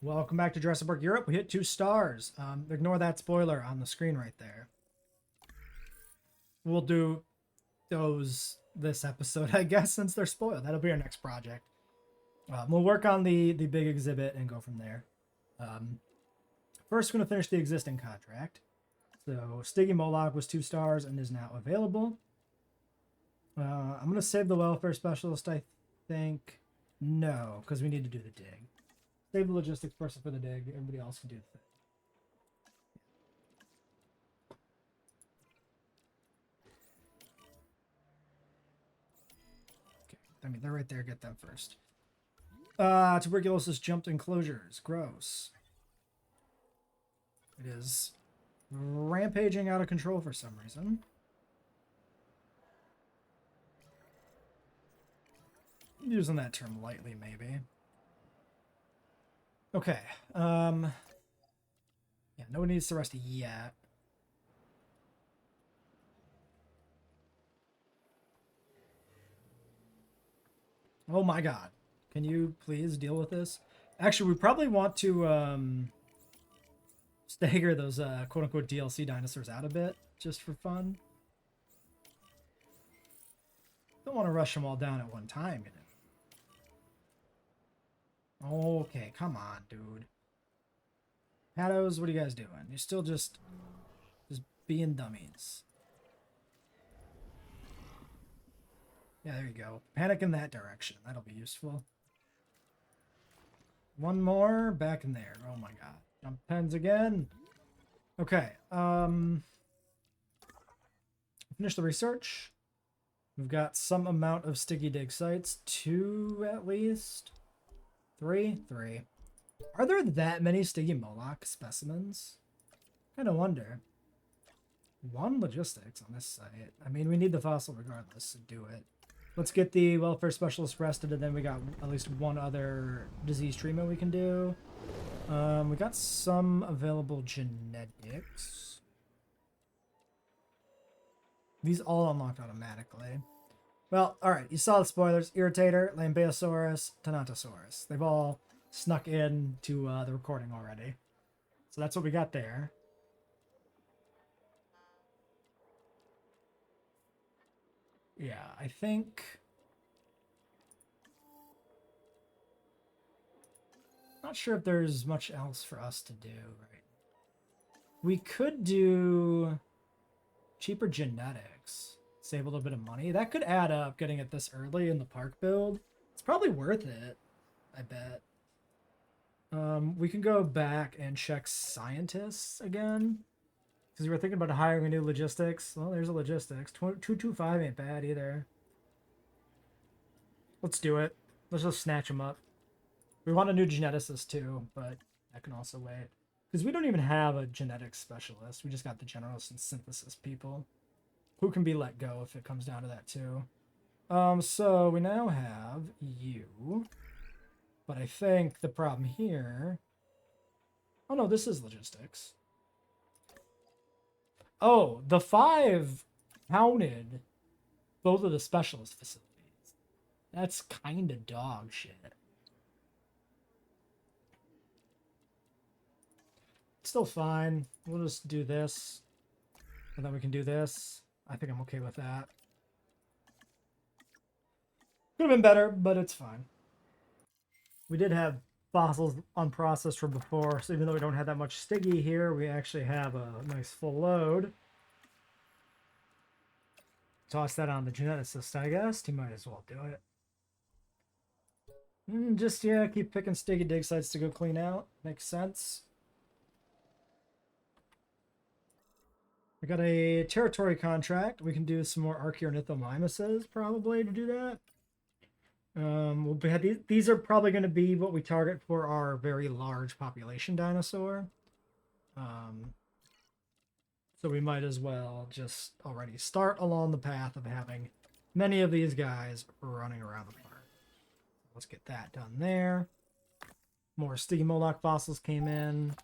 Welcome back to Jurassic Park Europe. We hit 2 stars. Ignore that spoiler on the screen right there. We'll do those this episode, I guess, since they're spoiled. That'll be our next project. We'll work on the big exhibit and go from there. First, we're going to finish the existing contract. So, Stiggy Moloch was 2 stars and is now available. I'm going to save the welfare specialist, I think. No, because we need to do the dig. Save the logistics person for the dig. Everybody else can do the thing. Okay, I mean, they're right there. Get them first. Tuberculosis jumped enclosures. Gross. It is rampaging out of control for some reason. Using that term lightly, maybe. Okay. Yeah, no one needs to rest yet. Oh my god. Can you please deal with this? Actually, we probably want to stagger those quote-unquote DLC dinosaurs out a bit, just for fun. Don't want to rush them all down at one time, you know. Okay, come on, dude. Patos, what are you guys doing? You're still just being dummies. Yeah, there you go. Panic in that direction. That'll be useful. One more back in there. Oh my god. Jump pens again. Okay. Finish the research. We've got some amount of sticky dig sites. 2 at least. 3. Are there that many Stiggy Moloch specimens? Kind of wonder. 1 logistics on this site. I mean, we need the fossil regardless to do it. Let's get the welfare specialist rested, and then we got at least 1 other disease treatment we can do. We got some available genetics. These all unlocked automatically. Well, alright, you saw the spoilers. Irritator, Lambeosaurus, Thanatosaurus. They've all snuck in to the recording already. So that's what we got there. Yeah, I think... Not sure if there's much else for us to do, right? We could do cheaper genetics. Save a little bit of money. That could add up getting it this early in the park build. It's probably worth it, I bet. We can go back and check scientists again. Because we were thinking about hiring a new logistics. Well, there's a logistics. 225 ain't bad either. Let's do it. Let's just snatch them up. We want a new geneticist too, but that can also wait. Because we don't even have a genetics specialist. We just got the generalist and synthesis people. Who can be let go if it comes down to that too. So we now have you. But I think the problem here... Oh no, this is logistics. Oh, the 5 counted both of the specialist facilities. That's kind of dog shit. Still fine. We'll just do this. And then we can do this. I think I'm okay with that. Could have been better, but it's fine. We did have fossils unprocessed from before, so even though we don't have that much Stiggy here, we actually have a nice full load. Toss that on the geneticist, I guess. He might as well do it. Just, yeah, keep picking Stiggy dig sites to go clean out. Makes sense. We got a territory contract. We can do some more Archaeornithomimuses probably to do that. These are probably going to be what we target for our very large population dinosaur. So we might as well just already start along the path of having many of these guys running around the park. Let's get that done there. More Stiggy Moloch fossils came in.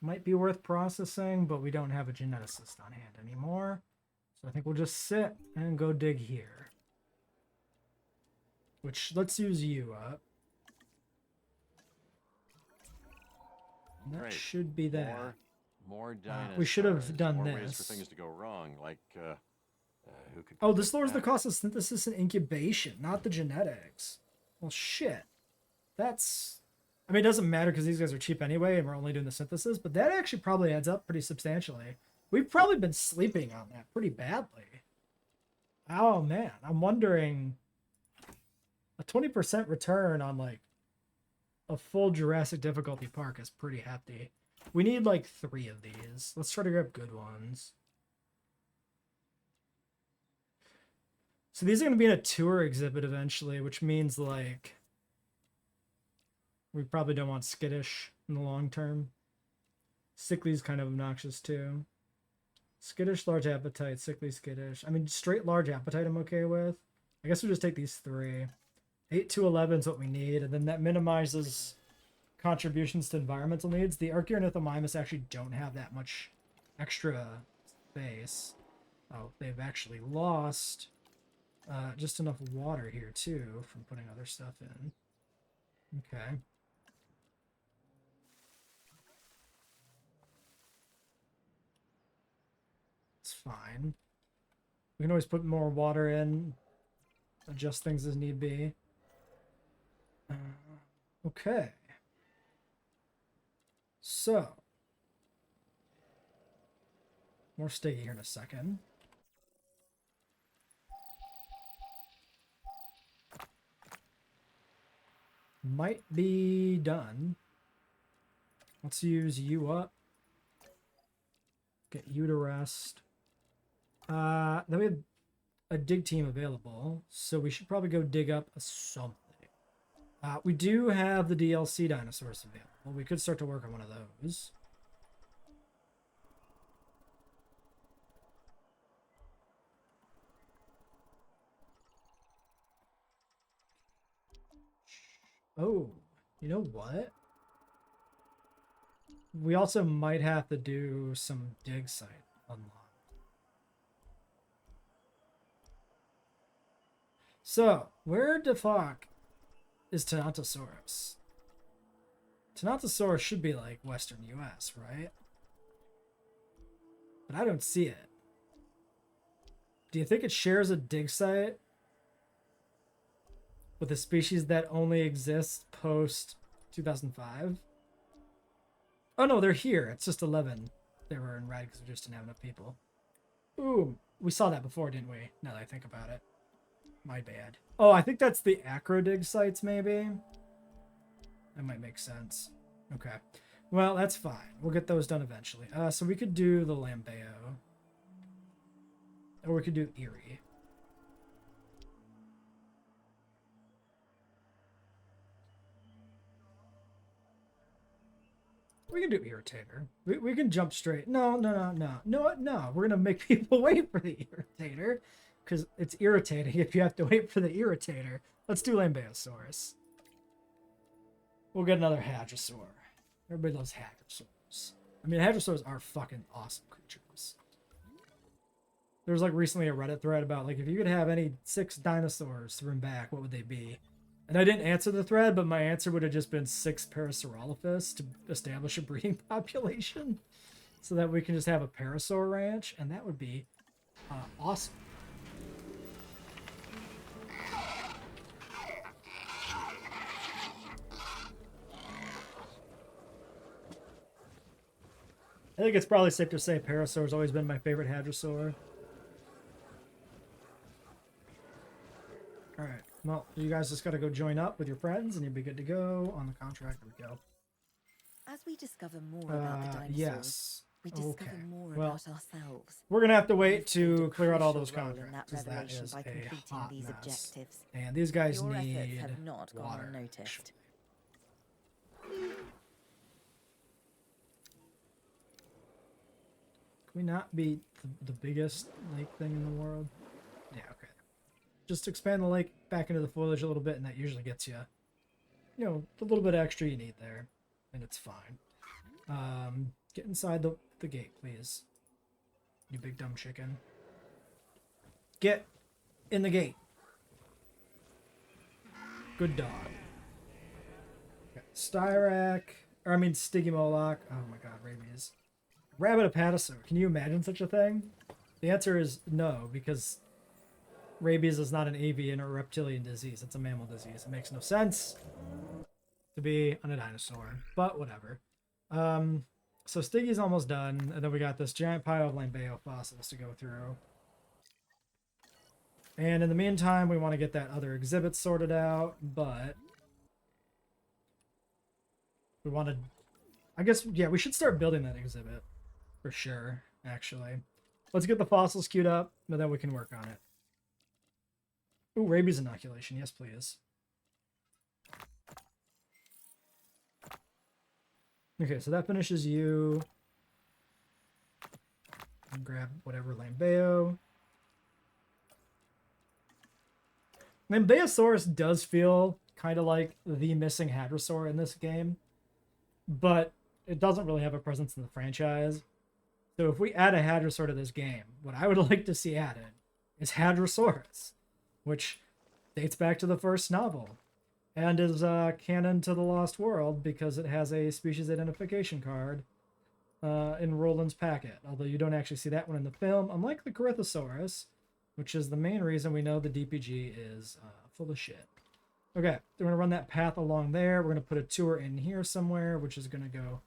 Might be worth processing, but we don't have a geneticist on hand anymore. So I think we'll just sit and go dig here. Which, let's use you up. That Great. should be that. More dinosaurs. We should have done more this. ways for things to go wrong, like who could? Oh, this lowers the cost of synthesis and incubation, not the genetics. Well, shit. That's... I mean, it doesn't matter because these guys are cheap anyway, and we're only doing the synthesis, but that actually probably adds up pretty substantially. We've probably been sleeping on that pretty badly. Oh, man. I'm wondering... A 20% return on, like, a full Jurassic difficulty park is pretty hefty. We need, like, 3 of these. Let's try to grab good ones. So these are going to be in a tour exhibit eventually, which means, like... We probably don't want skittish in the long term. Sickly's kind of obnoxious, too. Skittish, large appetite, sickly, skittish. I mean, straight large appetite I'm okay with. I guess we'll just take these 3. 8 to 11 is what we need, and then that minimizes contributions to environmental needs. The Archaeornithomimus actually don't have that much extra space. Oh, they've actually lost just enough water here, too, from putting other stuff in. Okay. It's fine. We can always put more water in, adjust things as need be. Okay. So. More sticky here in a second. Might be done. Let's use you up. Get you to rest. Then we have a dig team available, so we should probably go dig up something. We do have the DLC dinosaurs available. We could start to work on one of those. Oh, you know what? We also might have to do some dig site unlock. So, where the fuck is Tenontosaurus? Tenontosaurus should be like Western US, right? But I don't see it. Do you think it shares a dig site with a species that only exists post 2005? Oh no, they're here. It's just 11. They were in red because we just didn't have enough people. Ooh, we saw that before, didn't we? Now that I think about it. My bad. Oh, I think that's the acro dig sites, maybe? That might make sense. Okay. Well, that's fine. We'll get those done eventually. So we could do the Lambeo. Or we could do Erie. We can do Irritator. We can jump straight. No. We're going to make people wait for the Irritator. Because it's irritating if you have to wait for the Irritator. Let's do Lambeosaurus. We'll get another Hadrosaur. Everybody loves Hadrosaurs. I mean, Hadrosaurs are fucking awesome creatures. There was like recently a Reddit thread about like if you could have any 6 dinosaurs to bring back, what would they be? And I didn't answer the thread, but my answer would have just been 6 Parasaurolophus to establish a breeding population so that we can just have a Parasaur ranch, and that would be awesome. I think it's probably safe to say Parasaur's always been my favorite Hadrosaur. Alright, well, you guys just gotta go join up with your friends and you'll be good to go on the contract. There we go. As we discover more about the dinosaurs, yes. we discover more Well, about ourselves. We're gonna have to wait to Played a clear out all crucial those role in contracts, that because that revelation is by a completing hot these mess. objectives. And these guys Your need efforts have not gone water, unnoticed. actually. Can we not be the biggest lake thing in the world? Yeah, okay. Just expand the lake back into the foliage a little bit, and that usually gets you, you know, the little bit extra you need there, and it's fine. Get inside the gate, please. You big dumb chicken. Get in the gate. Good dog. Okay. Styrac or I mean Stygimoloch. Oh my god, rabies. Rabbit apatosaur. Can you imagine such a thing? The answer is no, because rabies is not an avian or reptilian disease. It's a mammal disease. It makes no sense to be on a dinosaur, but whatever. So Stiggy's almost done, and then we got this giant pile of Lambeo fossils to go through. And in the meantime, we want to get that other exhibit sorted out, but we want to, I guess, yeah, we should start building that exhibit for sure, actually. Let's get the fossils queued up, and then we can work on it. Ooh, rabies inoculation. Yes, please. Okay, so that finishes you. And grab whatever Lambeo. Lambeosaurus does feel kind of like the missing Hadrosaur in this game, but it doesn't really have a presence in the franchise. So if we add a Hadrosaur to this game, what I would like to see added is Hadrosaurus, which dates back to the first novel and is canon to the Lost World because it has a species identification card in Roland's packet, although you don't actually see that one in the film, unlike the Corythosaurus, which is the main reason we know the DPG is full of shit. Okay, we're going to run that path along there. We're going to put a tour in here somewhere, which is going to go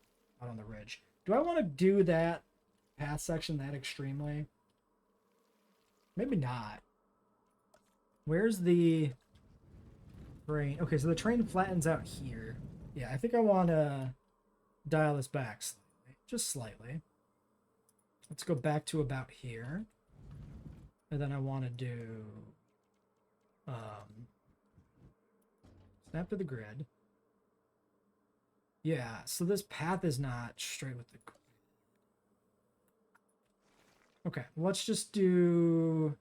out on the ridge. Do I want to do that path section that extremely? Maybe not. Where's the train? Okay, so the train flattens out here. Yeah, I think I want to dial this back slightly, just slightly. Let's go back to about here. And then I want to do snap to the grid. Yeah, so this path is not straight with the grid. Okay, let's just do...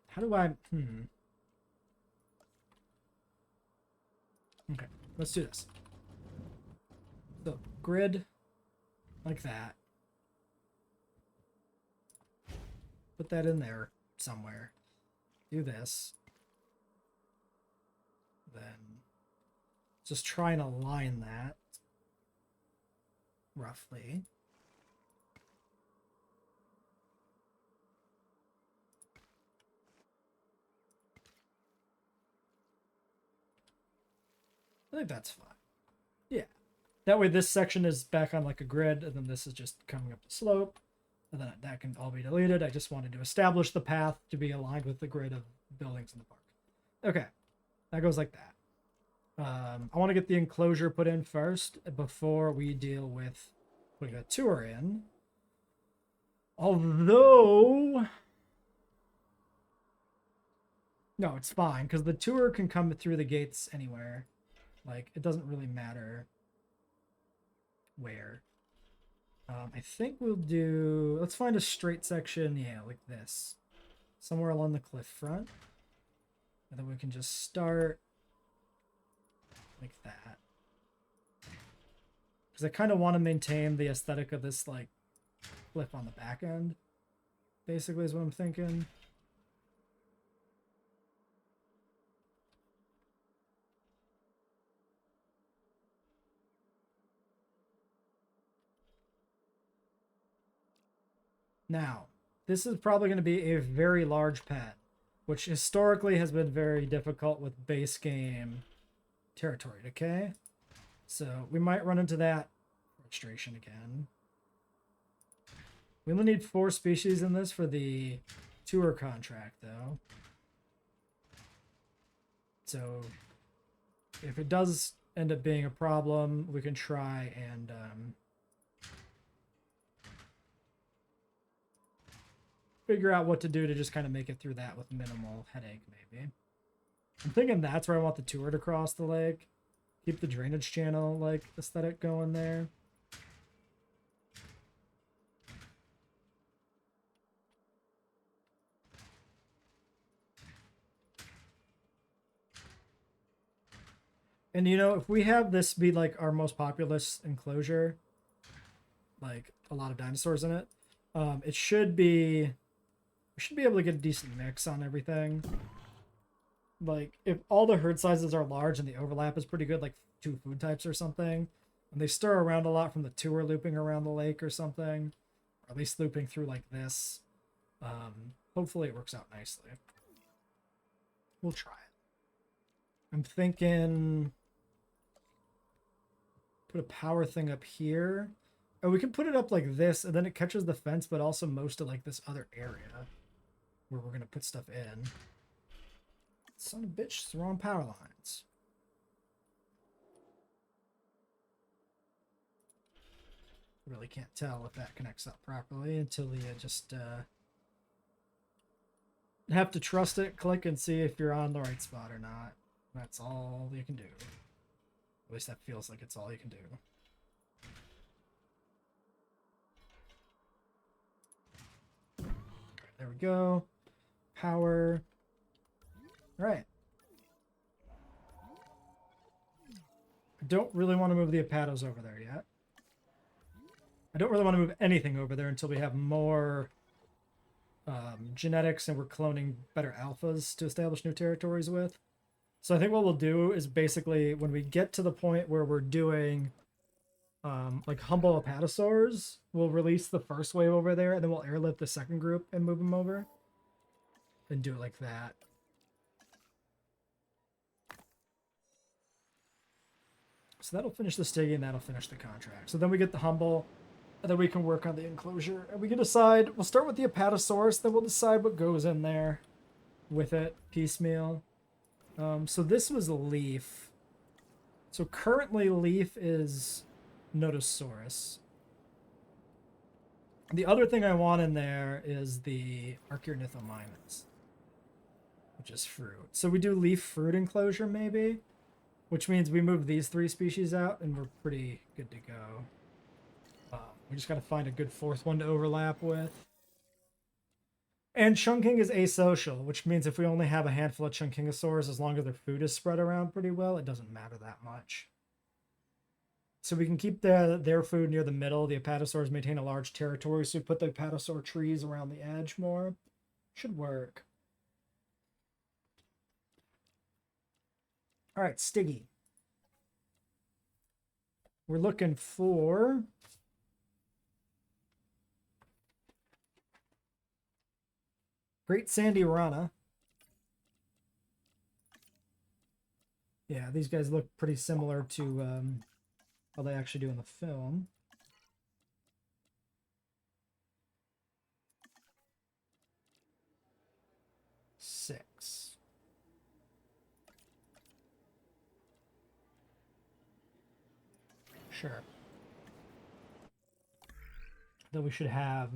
How do I... Okay, let's do this. So, grid... like that. Put that in there somewhere. Do this. Then just try and align that roughly. I think that's fine. Yeah. That way this section is back on like a grid, and then this is just coming up the slope, and then that can all be deleted. I just wanted to establish the path to be aligned with the grid of buildings in the park. Okay, that goes like that. I want to get the enclosure put in first before we deal with putting a tour in. Although... no, it's fine, because the tour can come through the gates anywhere. Like, it doesn't really matter where. I think we'll do... let's find a straight section, yeah, like this. Somewhere along the cliff front. And then we can just start like that. Because I kind of want to maintain the aesthetic of this, like, cliff on the back end. Basically is what I'm thinking. Now, this is probably going to be a very large pet, which historically has been very difficult with base game territory decay. So we might run into that frustration again. We only need 4 species in this for the tour contract, though. So if it does end up being a problem, we can try and... figure out what to do to just kind of make it through that with minimal headache, maybe. I'm thinking that's where I want the tour to cross the lake. Keep the drainage channel, like, aesthetic going there. And, you know, if we have this be, like, our most populous enclosure, like, a lot of dinosaurs in it, it should be... we should be able to get a decent mix on everything. like if all the herd sizes are large and the overlap is pretty good, like 2 food types or something, and they stir around a lot from the 2 are looping around the lake or something, or at least looping through like this, hopefully it works out nicely. We'll try it. I'm thinking put a power thing up here. Oh, we can put it up like this, and then it catches the fence, but also most of like this other area where we're gonna put stuff in. Son of a bitch, it's the wrong power lines. Really can't tell if that connects up properly until you just have to trust it, click, and see if you're on the right spot or not. That's all you can do. At least that feels like it's all you can do. There we go. Power. All right. I don't really want to move the Apatos over there yet. I don't really want to move anything over there until we have more genetics and we're cloning better alphas to establish new territories with. So I think what we'll do is basically when we get to the point where we're doing like humble apatosaurs, we'll release the first wave over there and then we'll airlift the second group and move them over. And do it like that. So that'll finish the Stiggy and that'll finish the contract. So then we get the humble, and then we can work on the enclosure. And we can decide, we'll start with the Apatosaurus, then we'll decide what goes in there with it, piecemeal. So this was Leaf. So currently Leaf is Notosaurus. The other thing I want in there is the Archaeornithomimus, which is fruit. So we do leaf fruit enclosure maybe, which means we move these 3 species out and we're pretty good to go. We just got to find a good 4th one to overlap with. And chunking is asocial, which means if we only have a handful of chunkingosaurs, as long as their food is spread around pretty well, it doesn't matter that much. So we can keep their food near the middle. The apatosaurs maintain a large territory, so we put the apatosaur trees around the edge more. Should work. All right, Stiggy. We're looking for Great Sandy Rana. Yeah, these guys look pretty similar to how they actually do in the film. Six. Sure. Then we should have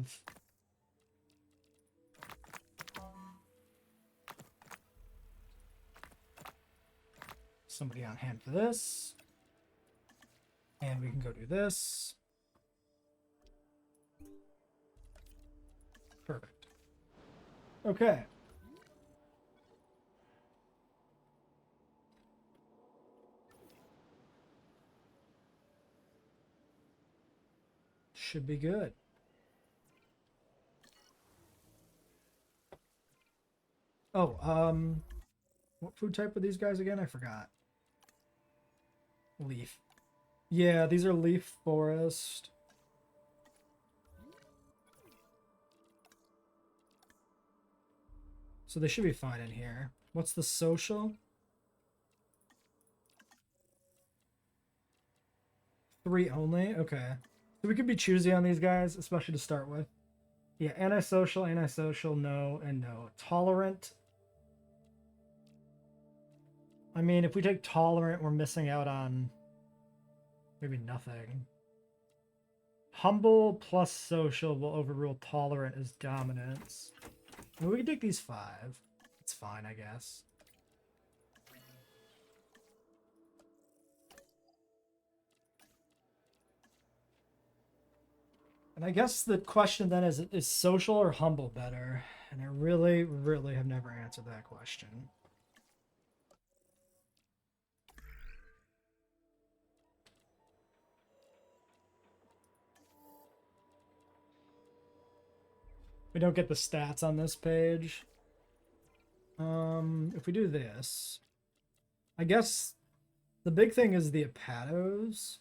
somebody on hand for this. And we can go do this. Perfect. Okay. Should be good. Oh, what food type were these guys again? I forgot. Leaf. Yeah, these are leaf forest. So they should be fine in here. What's the social? 3 only? Okay. So we could be choosy on these guys, especially to start with. Yeah, antisocial, no, and no. Tolerant. I mean, if we take tolerant, we're missing out on maybe nothing. Humble plus social will overrule tolerant as dominance. I mean, we can take these 5. It's fine, I guess. And I guess the question then is social or humble better? And I really, really have never answered that question. We don't get the stats on this page. If we do this, I guess the big thing is the Apatos.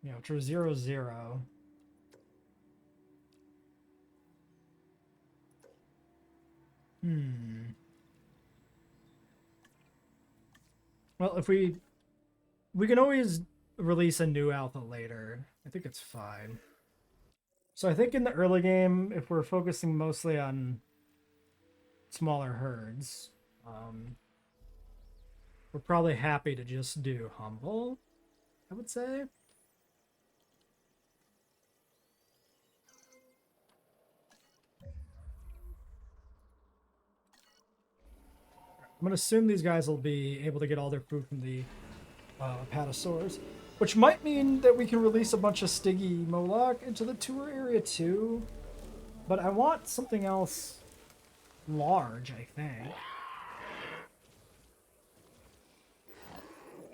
Yeah, which are 0, 0. Well, if we can always release a new alpha later. I think it's fine. So I think in the early game, if we're focusing mostly on smaller herds, we're probably happy to just do humble, I would say. I'm going to assume these guys will be able to get all their food from the Apatosaurs, which might mean that we can release a bunch of Stiggy Moloch into the tour area too. But I want something else large, I think.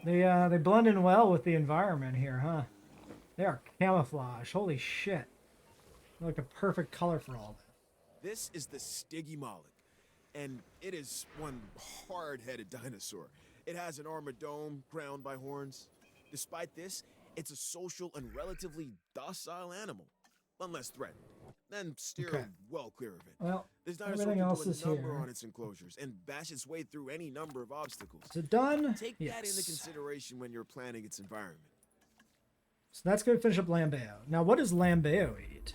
They blend in well with the environment here, huh? They are camouflage. Holy shit. They're like a perfect color for all that. This is the Stiggy Moloch, and it is one hard-headed dinosaur. It has an armored dome crowned by horns. Despite this, it's a social and relatively docile animal, unless threatened. Then steer well clear of it. Well, this dinosaur everything can else do a is number here. on its enclosures and bash its way through any number of obstacles. Is it done? Take yes. that into consideration when you're planning its environment. So that's going to finish up Lambeo. Now, what does Lambeo eat?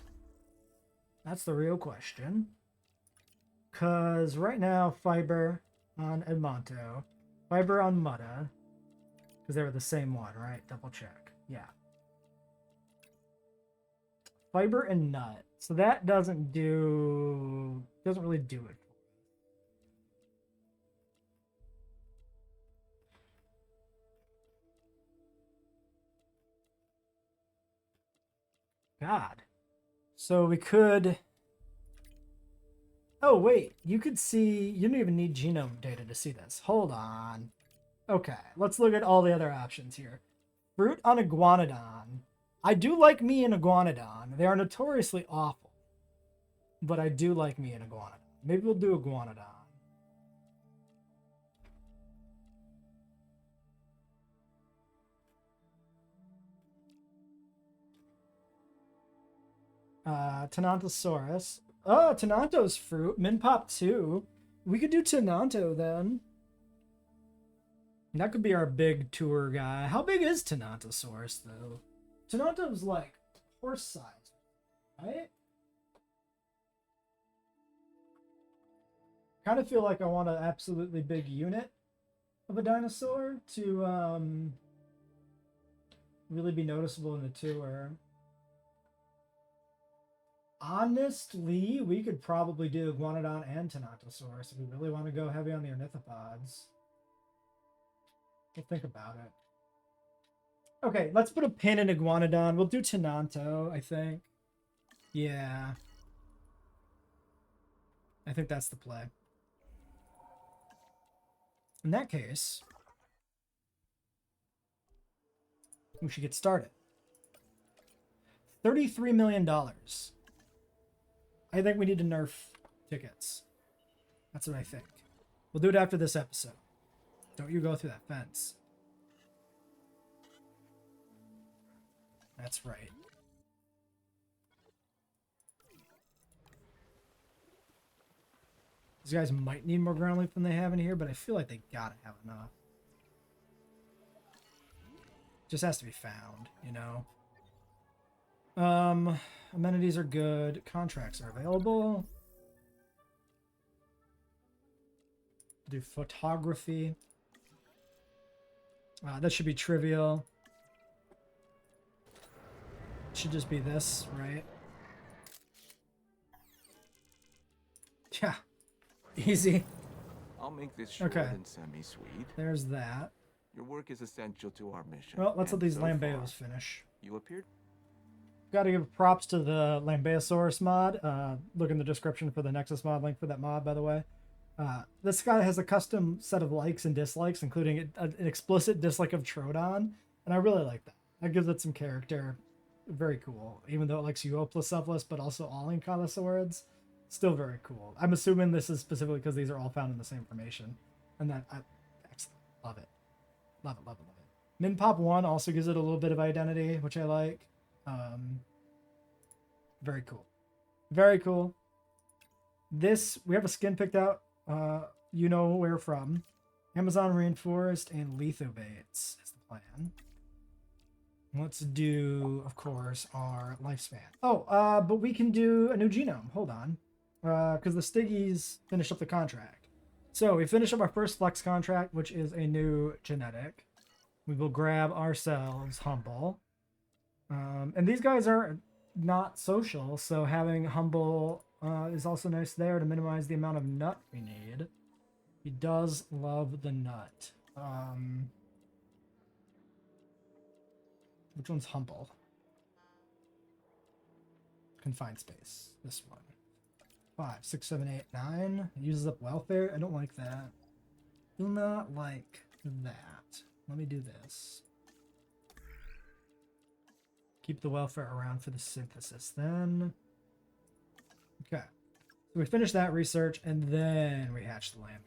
That's the real question. Because right now, fiber on Edmonto, fiber on Mutta, because they were the same one, right? Double check. Yeah. Fiber and nut. So that doesn't really do it. God. So we could... Oh, wait. You could see... You don't even need genome data to see this. Hold on. Okay. Let's look at all the other options here. Fruit on Iguanodon. I do like me an Iguanodon. They are notoriously awful. But I do like me an Iguanodon. Maybe we'll do Iguanodon. Tenontosaurus. Oh, Tenonto's fruit. Minpop 2. We could do Tenonto then. That could be our big tour guy. How big is Tenontosaurus, though? Tenonto's like horse size, right? Kind of feel like I want an absolutely big unit of a dinosaur to really be noticeable in the tour. Honestly, we could probably do Iguanodon and Tenontosaurus if we really want to go heavy on the ornithopods. We'll think about it. Okay, let's put a pin in Iguanodon. We'll do Tenonto, I think. Yeah. I think that's the play. In that case, we should get started. $33 million. I think we need to nerf tickets. That's what I think. We'll do it after this episode. Don't you go through that fence. That's right. These guys might need more ground leaf than they have in here, but I feel like they gotta have enough. Just has to be found, you know? Amenities are good. Contracts are available. Do photography. That should be trivial. Should just be this, right? Yeah. Easy. I'll make this short and semi-sweet. There's that. Your work is essential to our mission. Well, let's let these so Lambeos finish. You appeared? Got to give props to the Lambeosaurus mod. Look in the description for the Nexus mod link for that mod, by the way. This guy has a custom set of likes and dislikes, including an explicit dislike of Troodon, and I really like that. That gives it some character. very cool. Even though it likes UO plus selfless, but also all incandescents, still very cool. I'm assuming this is specifically because these are all found in the same formation, and that excellent, love it, love it, love it, love it. Min pop 1 also gives it a little bit of identity, which I like. Very cool, very cool. This we have a skin picked out. You know where from. Amazon Rainforest and Lithobates is the plan. Let's do, of course, our lifespan. Oh, but we can do a new genome. Hold on. Because the Stiggies finished up the contract. So we finished up our first flex contract, which is a new genetic. We will grab ourselves Humble. And these guys are not social, so having Humble is also nice there to minimize the amount of nut we need. He does love the nut. Which one's Humble? Confined space. This one. 5, 6, 7, 8, 9. It uses up welfare. I don't like that. Do not like that. Let me do this. Keep the welfare around for the synthesis then. Okay. So we finish that research and then we hatch the land.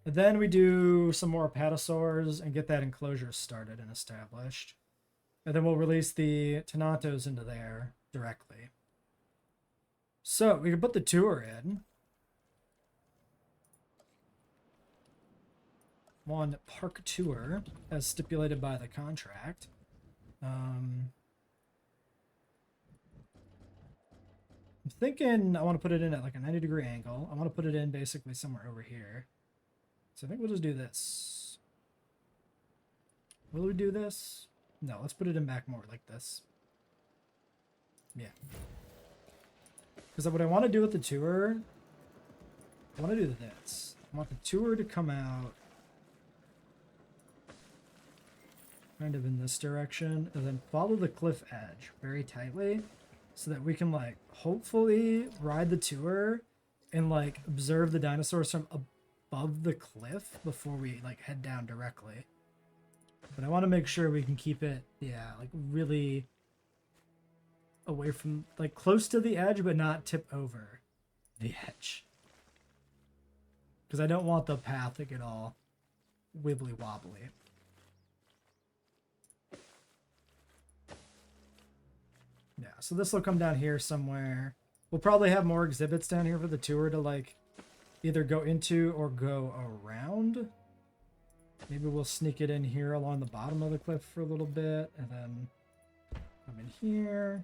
And then we do some more apatosaurs and get that enclosure started and established. And then we'll release the Tenatos into there directly. So we can put the tour in. One park tour as stipulated by the contract. I'm thinking I want to put it in at like a 90-degree angle. I want to put it in basically somewhere over here. So I think we'll just do this. Will we do this? No, let's put it in back more like this. Yeah. Because what I want to do with the tour, I want to do this. I want the tour to come out kind of in this direction and then follow the cliff edge very tightly so that we can like hopefully ride the tour and like observe the dinosaurs from above the cliff before we like head down directly. But I want to make sure we can keep it, yeah, like really away from, like close to the edge, but not tip over the edge. Because I don't want the path to get all wibbly wobbly. Yeah, so this will come down here somewhere. We'll probably have more exhibits down here for the tour to like either go into or go around. Maybe we'll sneak it in here along the bottom of the cliff for a little bit and then come in here.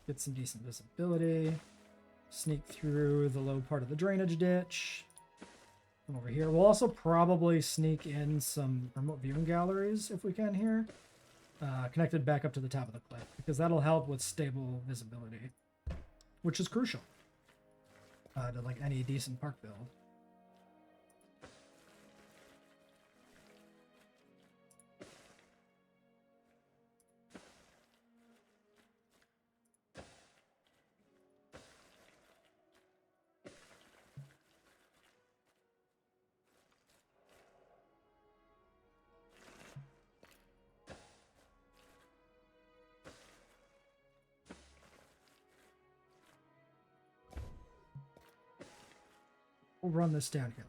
Get some decent visibility. Sneak through the low part of the drainage ditch. Come over here. We'll also probably sneak in some remote viewing galleries if we can here. Connected back up to the top of the cliff because that'll help with stable visibility, which is crucial to like any decent park build. We'll run this down here.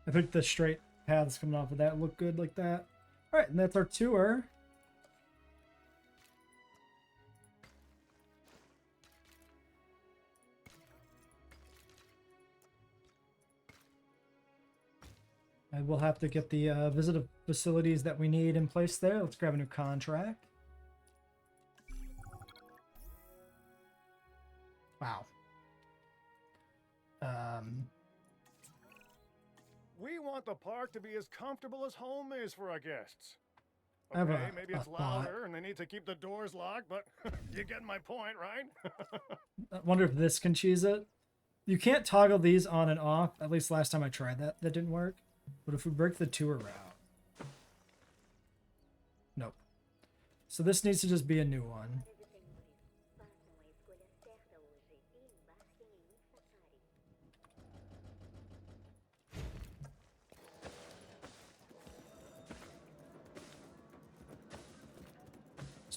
I think the straight paths coming off of that look good like that. All right, and that's our tour. And we'll have to get the visit facilities that we need in place there. Let's grab a new contract. Wow. We want the park to be as comfortable as home is for our guests. I have Okay, maybe it's thought. louder and they need to keep the doors locked, but you get my point, right? I wonder if this can cheese it. You can't toggle these on and off. At least last time I tried that, that didn't work. But if we break the tour route. Nope. So this needs to just be a new one.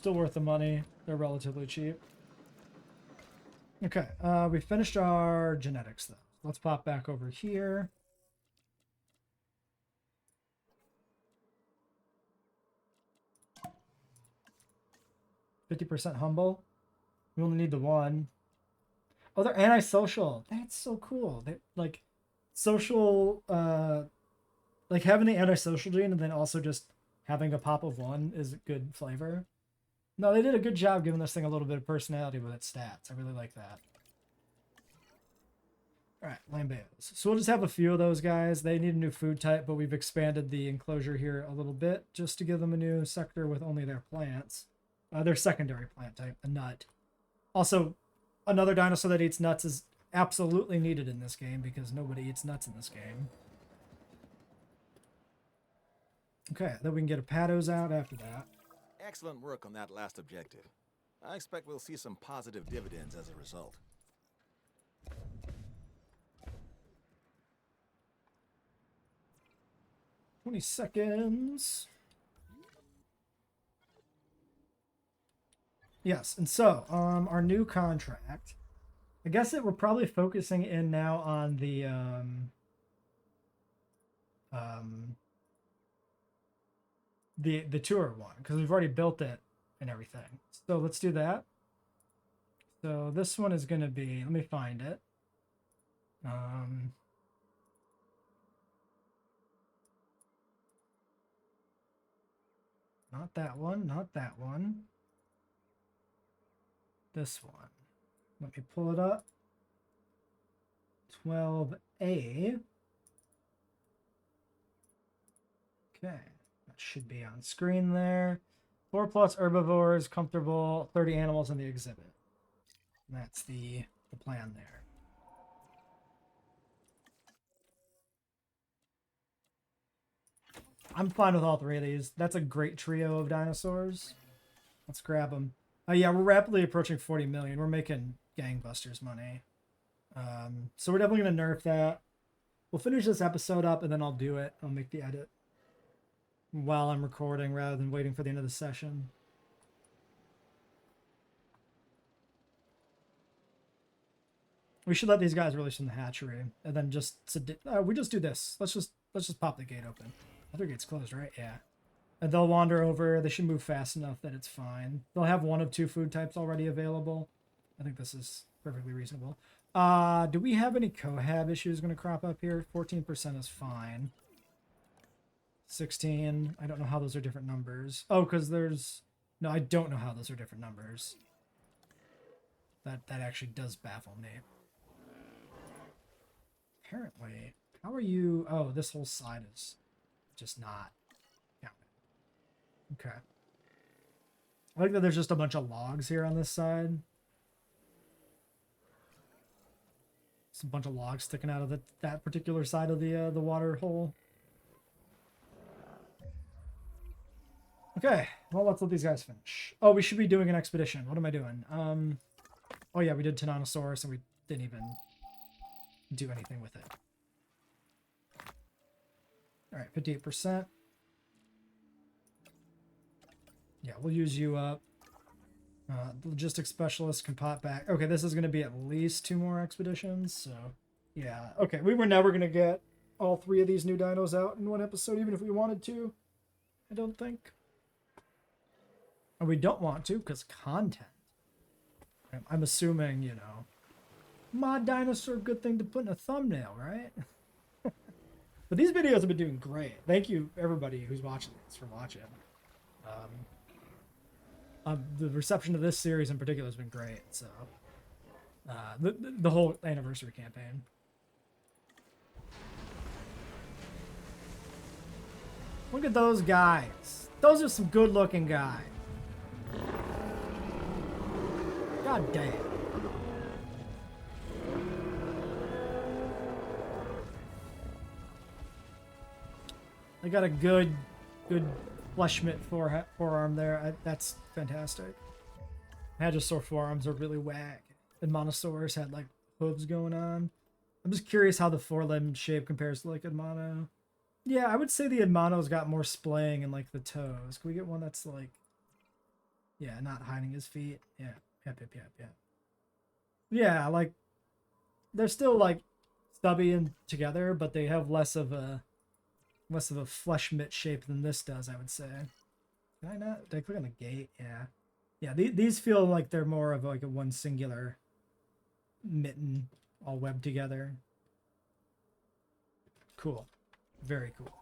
Still worth the money. They're relatively cheap. Okay, we finished our genetics though. Let's pop back over here. %50 humble. We only need the one. Oh, they're antisocial. That's so cool. They like social, like having the antisocial gene and then also just having a pop of one is a good flavor. No, they did a good job giving this thing a little bit of personality with its stats. I really like that. All right, lambeos. So we'll just have a few of those guys. They need a new food type, but we've expanded the enclosure here a little bit just to give them a new sector with only their plants. Their secondary plant type, a nut. Also, another dinosaur that eats nuts is absolutely needed in this game because nobody eats nuts in this game. Okay, then we can get a Patos out after that. Excellent work on that last objective. I expect we'll see some positive dividends as a result. "20 seconds. Yes, and so our new contract. I guess that we're probably focusing in now on the tour one because we've already built it and everything. So let's do that. So this one is going to be, let me find it. Not that one, not that one. This one. Let me pull it up. 12A. Okay. That should be on screen there. 4+ herbivores, comfortable, 30 animals in the exhibit. That's the plan there. I'm fine with all three of these. That's a great trio of dinosaurs. Let's grab them. Yeah, we're rapidly approaching 40 million. We're making gangbusters money. So we're definitely going to nerf that. We'll finish this episode up and then I'll do it. I'll make the edit while I'm recording rather than waiting for the end of the session. We should let these guys release from the hatchery and then just we just do this. Let's just pop the gate open. I think it's closed, right? Yeah. And they'll wander over. They should move fast enough that it's fine. They'll have one of two food types already available. I think this is perfectly reasonable. Do we have any cohab issues going to crop up here? 14% is fine. 16. I don't know how those are different numbers. Oh, because there's... No, I don't know how those are different numbers. That actually does baffle me. Apparently. How are you... Oh, this whole side is just not counting. Okay. I like that there's just a bunch of logs here on this side. It's a bunch of logs sticking out of that particular side of the water hole. Okay, well, let's let these guys finish. Oh, we should be doing an expedition. What am I doing? Oh yeah, we did Tyrannosaurus and we didn't even do anything with it. All right, 58%. Yeah, we'll use you up. The logistics specialist can pop back. Okay, this is going to be at least 2 more expeditions, so yeah. Okay, we were never going to get all 3 of these new dinos out in one episode, even if we wanted to. I don't think. And we don't want to, because content. I'm assuming, you know, mod dinosaur, good thing to put in a thumbnail, right? But these videos have been doing great. Thank you, everybody who's watching this, for watching. The reception of this series in particular has been great. So, the whole anniversary campaign. Look at those guys. Those are some good-looking guys. God damn. I got a good fleshmit forearm there. That's fantastic. Hadrosaur forearms are really whack. And Monosaurus had like hooves going on. I'm just curious how the forelimb shape compares to like Edmono. Yeah, I would say the Edmono's got more splaying in like the toes. Can we get one that's like Yeah, not hiding his feet. Yeah, yep. Yeah, like they're still like stubby and together, but they have less of a flesh mitt shape than this does, I would say. Can I not? Did I click on the gate? Yeah. Yeah, these feel like they're more of like a one singular mitten all webbed together. Cool. Very cool.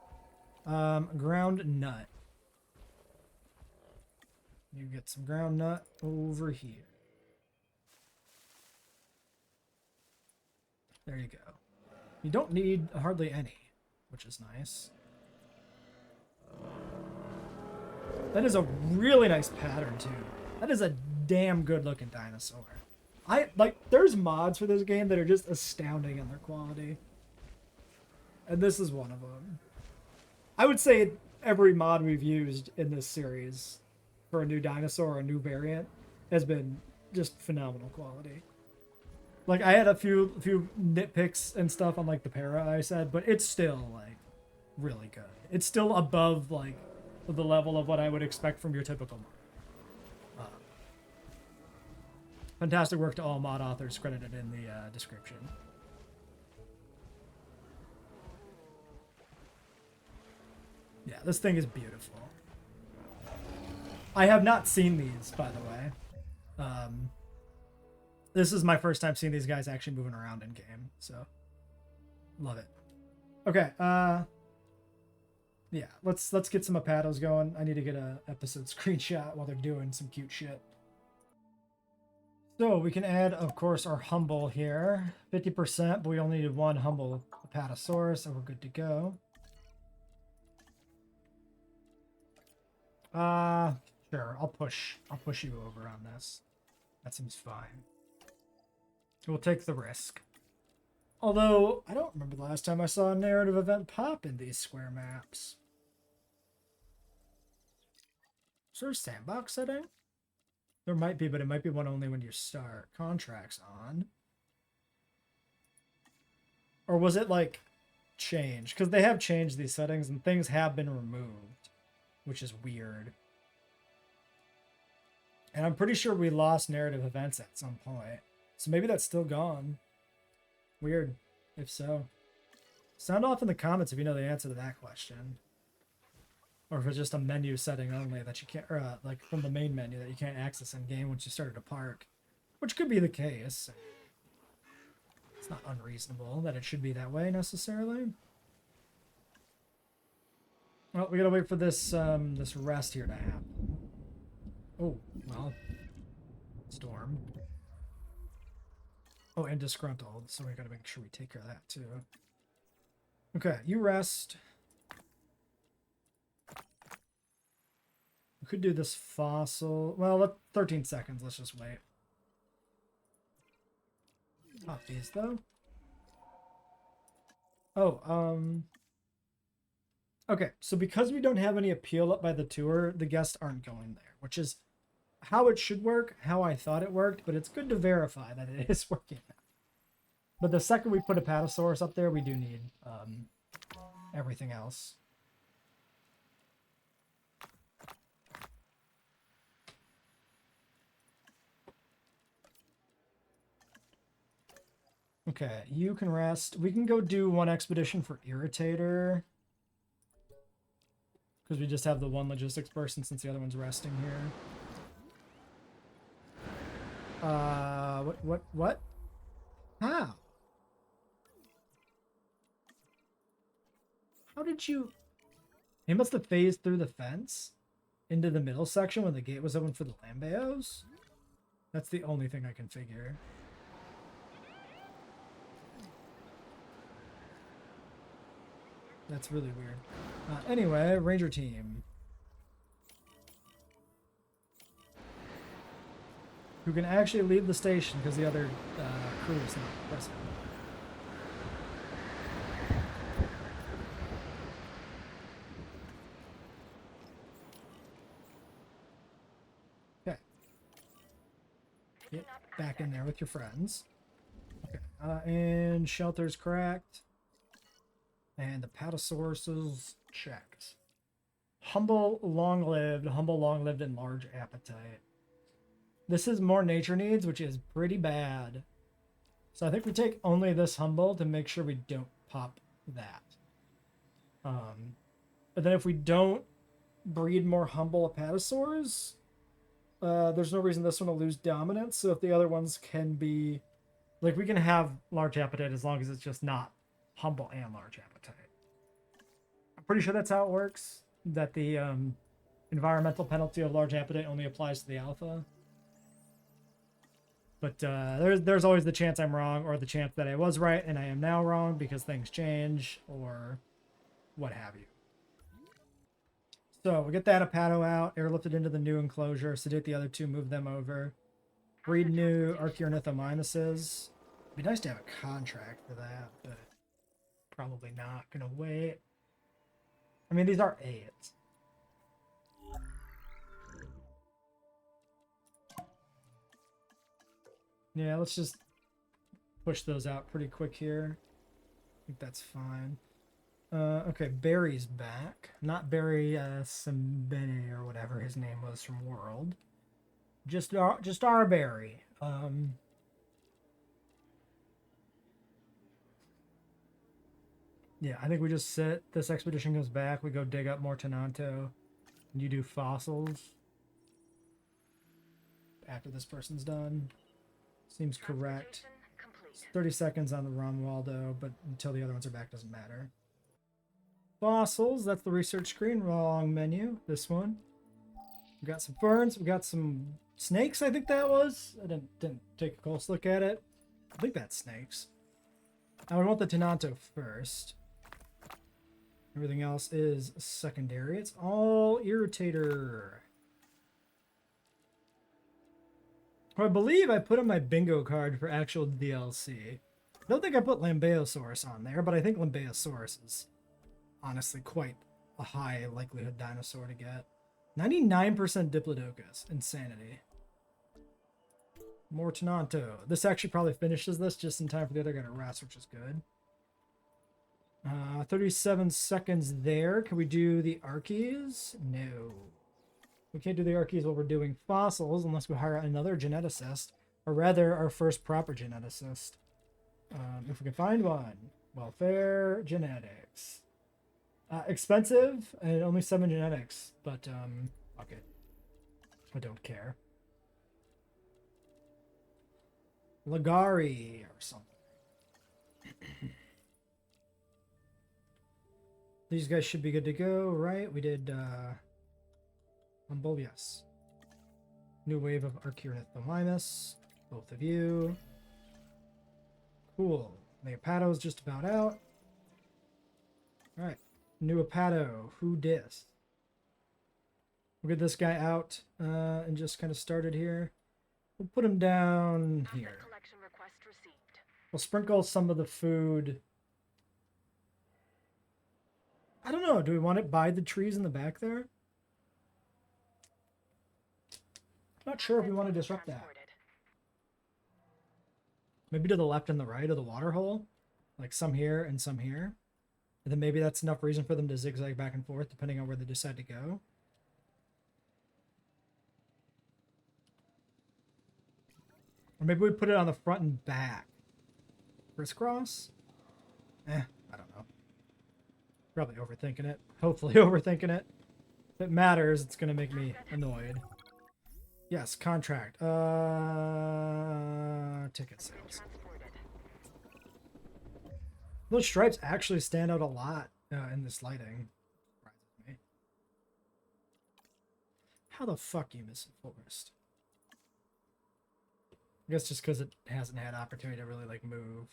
Ground nut. You get some ground nut over here. There you go. You don't need hardly any, which is nice. That is a really nice pattern too. That is a damn good looking dinosaur. There's mods for this game that are just astounding in their quality. And this is one of them. I would say every mod we've used in this series for a new dinosaur or a new variant has been just phenomenal quality. Like, I had a few nitpicks and stuff on, like, the para I said, but it's still, like, really good. It's still above, like, the level of what I would expect from your typical mod. Fantastic work to all mod authors credited in the description. Yeah, this thing is beautiful. I have not seen these, by the way. This is my first time seeing these guys actually moving around in game, so love it. Okay, yeah, let's get some Apatos going. I need to get a episode screenshot while they're doing some cute shit. So we can add, of course, our humble here, 50%, but we only need one humble Apatosaurus, so we're good to go. Sure, I'll push you over on this. That seems fine. We'll take the risk. Although, I don't remember the last time I saw a narrative event pop in these square maps. Is there a sandbox setting? There might be, but it might be one only when you start contracts on. Or was it, like, changed? Because they have changed these settings and things have been removed, which is weird. And I'm pretty sure we lost narrative events at some point. So maybe that's still gone. Weird, if so. Sound off in the comments if you know the answer to that question. Or if it's just a menu setting only that you can't, or like from the main menu that you can't access in game once you started a park. Which could be the case. It's not unreasonable that it should be that way necessarily. Well, we gotta wait for this this rest here to happen. Oh, well. Storm. Oh, and disgruntled, so we gotta make sure we take care of that too. Okay, you rest. We could do this fossil. Well, 13 seconds. Let's just wait. Pop these though. Oh, okay, so because we don't have any appeal up by the tour, the guests aren't going there, which is how it should work, how I thought it worked, but it's good to verify that it is working. But the second we put a Apatosaurus up there, we do need everything else. Okay, you can rest. We can go do one expedition for Irritator. Because we just have the one logistics person since the other one's resting here. What? How? How did you... He must have phased through the fence into the middle section when the gate was open for the Lambeos? That's the only thing I can figure. That's really weird. Anyway, Ranger team. Who can actually leave the station because the other crew is not present. Okay. Get back in there with your friends. Okay. And shelter's cracked. And the Apatosaurus is checked. Humble, long-lived, and large appetite. This is more nature needs, which is pretty bad. So I think we take only this humble to make sure we don't pop that. But then if we don't breed more humble apatosaurs, there's no reason this one will lose dominance. So if the other ones can be, like, we can have large appetite as long as it's just not humble and large appetite. I'm pretty sure that's how it works. That the environmental penalty of large appetite only applies to the alpha. But there's always the chance I'm wrong, or the chance that I was right and I am now wrong because things change, or what have you. So we get that Apato out, airlifted into the new enclosure, sedate the other two, move them over. Breed new Archaeornithomimuses. It'd be nice to have a contract for that, but probably not. Gonna wait. I mean, these are 8. Yeah, let's just push those out pretty quick here. I think that's fine. Okay, Barry's back. Not Barry Simbene or whatever his name was from World. Just our Barry. Yeah, I think we just sit. This expedition goes back. We go dig up more Tenanto. And you do fossils. After this person's done. Seems correct. It's 30 seconds on the run, Waldo, but until the other ones are back, doesn't matter. Fossils, that's the research screen. Wrong menu. This one. We got some ferns. We got some snakes, I think that was. I didn't take a close look at it. I think that's snakes. I would want the Tenanto first. Everything else is secondary. It's all Irritator. I believe I put on my bingo card for actual DLC. I don't think I put Lambeosaurus on there, but I think Lambeosaurus is honestly quite a high likelihood dinosaur to get. 99% Diplodocus. Insanity. More Tenanto. This actually probably finishes this just in time for the other guy to rest, which is good. 37 seconds there. Can we do the Archies? No. We can't do the Archies while we're doing fossils unless we hire another geneticist, or rather our first proper geneticist. If we can find one. Welfare, genetics. Expensive, and only 7 genetics, but fuck it. I don't care. Lagari or something. These guys should be good to go, right? We did Humble, yes. New wave of Archaeornithomimus. Both of you. Cool. The Apato's just about out. Alright. New Apato. Who dis? We'll get this guy out and just kind of started here. We'll put him down here. We'll sprinkle some of the food. I don't know. Do we want it by the trees in the back there? Not sure if we want to disrupt that. Maybe to the left and the right of the water hole. Like some here and some here. And then maybe that's enough reason for them to zigzag back and forth depending on where they decide to go. Or maybe we put it on the front and back. Crisscross? I don't know. Probably overthinking it. Hopefully overthinking it. If it matters, it's going to make me annoyed. Yes, contract. Ticket sales. Those stripes actually stand out a lot in this lighting. Surprises me. How the fuck you miss a forest? I guess just because it hasn't had opportunity to really like move.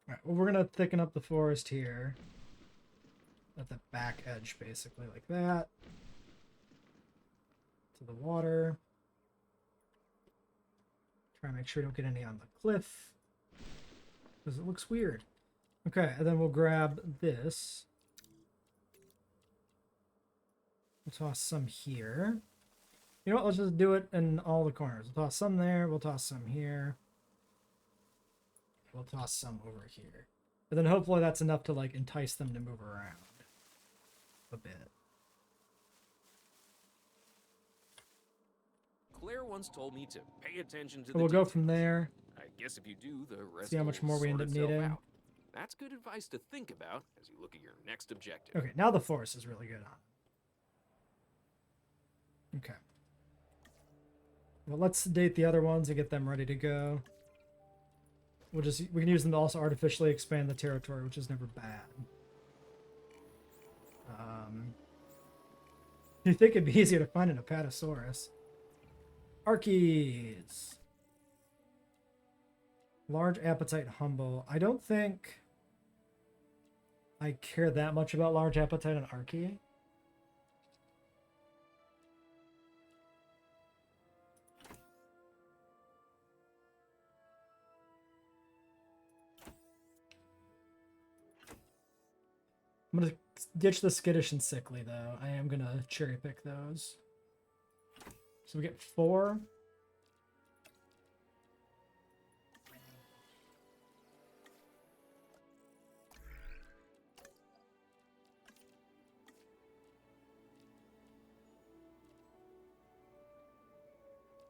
Alright, well, we're gonna thicken up the forest here. At the back edge, basically, like that. To the water. Try and make sure we don't get any on the cliff. Because it looks weird. Okay, and then we'll grab this. We'll toss some here. You know what? Let's just do it in all the corners. We'll toss some there. We'll toss some here. We'll toss some over here. But then hopefully that's enough to like entice them to move around a bit. Claire once told me to pay attention to the We'll go details. from there. I guess if you do, the rest See how much will more we sort end up itself needing. out. That's good advice to think about as you look at your next objective. Okay, now the force is really good on it. Okay. Well, let's sedate the other ones and get them ready to go. We can use them to also artificially expand the territory, which is never bad. You think it'd be easier to find an Apatosaurus? Archies. Large appetite, humble. I don't think I care that much about large appetite and Archie. I'm gonna ditch the skittish and sickly though. I am gonna cherry pick those. So we get 4.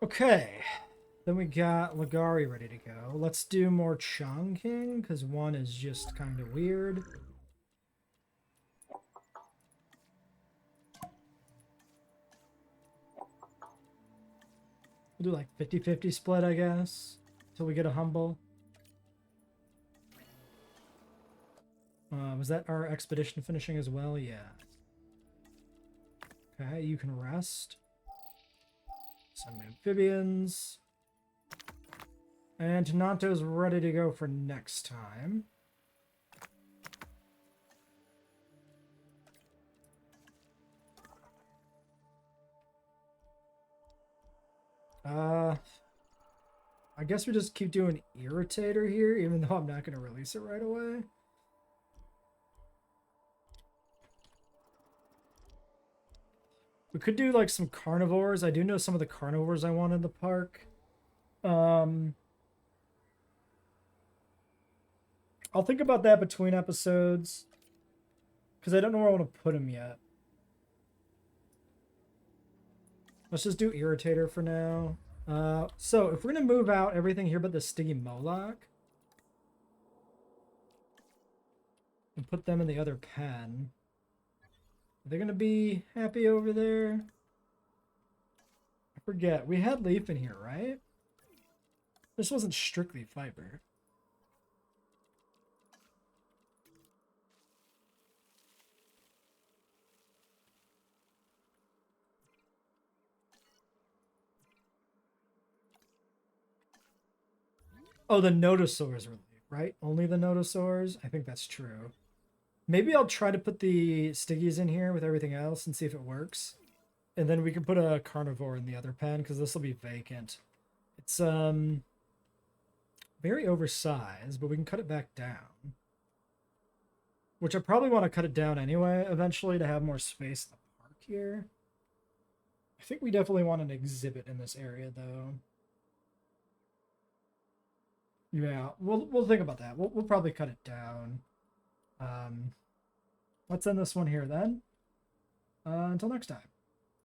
Okay. Then we got Ligari ready to go. Let's do more Chongqing, because 1 is just kind of weird. We'll do like 50-50 split, I guess, until we get a humble. Was that our expedition finishing as well? Yeah. Okay, you can rest. Some amphibians. And Tenanto's ready to go for next time. I guess we just keep doing Irritator here, even though I'm not going to release it right away. We could do like some carnivores. I do know some of the carnivores I want in the park. I'll think about that between episodes, because I don't know where I want to put them yet. Let's just do Irritator for now. So if we're going to move out everything here but the Stygimoloch and put them in the other pen, are they going to be happy over there? I forget. We had Leaf in here, right? This wasn't strictly fiber. Oh, the Nodosaurs were, right? Only the Nodosaurs? I think that's true. Maybe I'll try to put the Stiggies in here with everything else and see if it works. And then we can put a carnivore in the other pen, because this will be vacant. It's very oversized, but we can cut it back down. Which I probably want to cut it down anyway, eventually, to have more space in the park here. I think we definitely want an exhibit in this area, though. Yeah, we'll think about that. We'll probably cut it down. Let's end this one here then. Until next time.